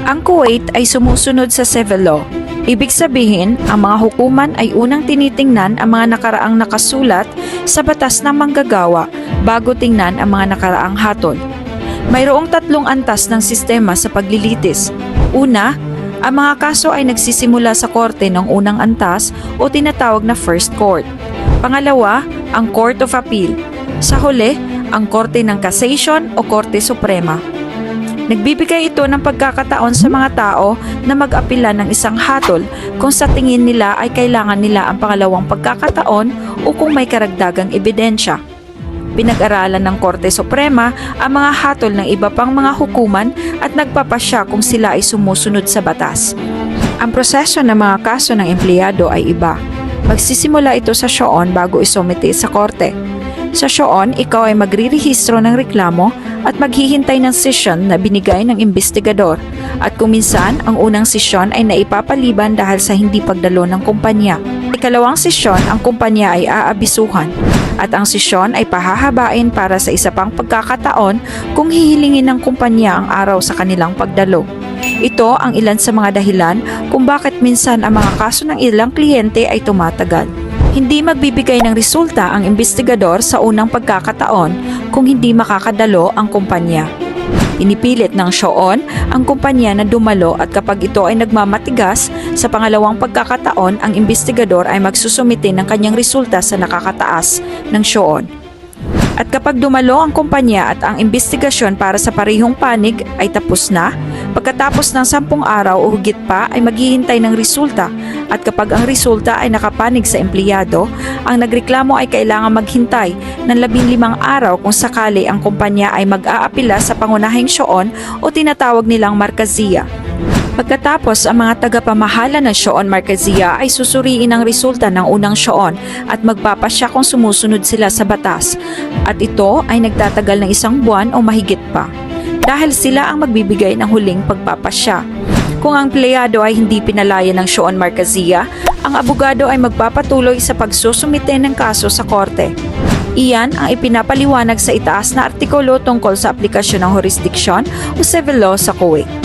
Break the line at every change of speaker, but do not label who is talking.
Ang Kuwait ay sumusunod sa civil law. Ibig sabihin, ang mga hukuman ay unang tinitingnan ang mga nakaraang nakasulat sa batas ng manggagawa bago tingnan ang mga nakaraang hatol. Mayroong tatlong antas ng sistema sa paglilitis. Una, ang mga kaso ay nagsisimula sa korte ng unang antas o tinatawag na first court. Pangalawa, ang Court of Appeal. Sa huli, ang Korte ng Cassation o Korte Suprema. Nagbibigay ito ng pagkakataon sa mga tao na mag-apila ng isang hatol kung sa tingin nila ay kailangan nila ang pangalawang pagkakataon o kung may karagdagang ebidensya. Pinag-aralan ng Korte Suprema ang mga hatol ng iba pang mga hukuman at nagpapasya kung sila ay sumusunod sa batas. Ang proseso ng mga kaso ng empleyado ay iba. Magsisimula ito sa Shoon bago isumite sa korte. Sa Shoon, ikaw ay magrirehistro ng reklamo at maghihintay ng sesyon na binigay ng investigador. At kung minsan, ang unang sesyon ay naipapaliban dahil sa hindi pagdalo ng kumpanya. Ikalawang sesyon, ang kumpanya ay aabisuhan. At ang sesyon ay pahahabain para sa isa pang pagkakataon kung hihilingin ng kumpanya ang araw sa kanilang pagdalo. Ito ang ilan sa mga dahilan kung bakit minsan ang mga kaso ng ilang kliyente ay tumatagal. Hindi magbibigay ng resulta ang investigador sa unang pagkakataon kung hindi makakadalo ang kumpanya. Inipilit ng Shoon ang kumpanya na dumalo at kapag ito ay nagmamatigas, sa pangalawang pagkakataon ang investigador ay magsusumite ng kanyang resulta sa nakakataas ng Shoon. At kapag dumalo ang kumpanya at ang investigasyon para sa parehong panig ay tapos na, pagkatapos ng 10 araw o higit pa ay maghihintay ng resulta at kapag ang resulta ay nakapanig sa empleyado, ang nagreklamo ay kailangan maghintay ng 15 araw kung sakali ang kumpanya ay mag-aapila sa pangunahing Shoon o tinatawag nilang Markazia. Pagkatapos, ang mga tagapamahala ng Shoon Markazia ay susuriin ang resulta ng unang Shoon at magpapasya kung sumusunod sila sa batas. At ito ay nagtatagal ng 1 buwan o mahigit pa. Dahil sila ang magbibigay ng huling pagpapasya. Kung ang empleyado ay hindi pinalaya ng Shoon Markazia, ang abogado ay magpapatuloy sa pagsusumite ng kaso sa korte. Iyan ang ipinapaliwanag sa itaas na artikulo tungkol sa aplikasyon ng jurisdiction o civil law sa Kuwait.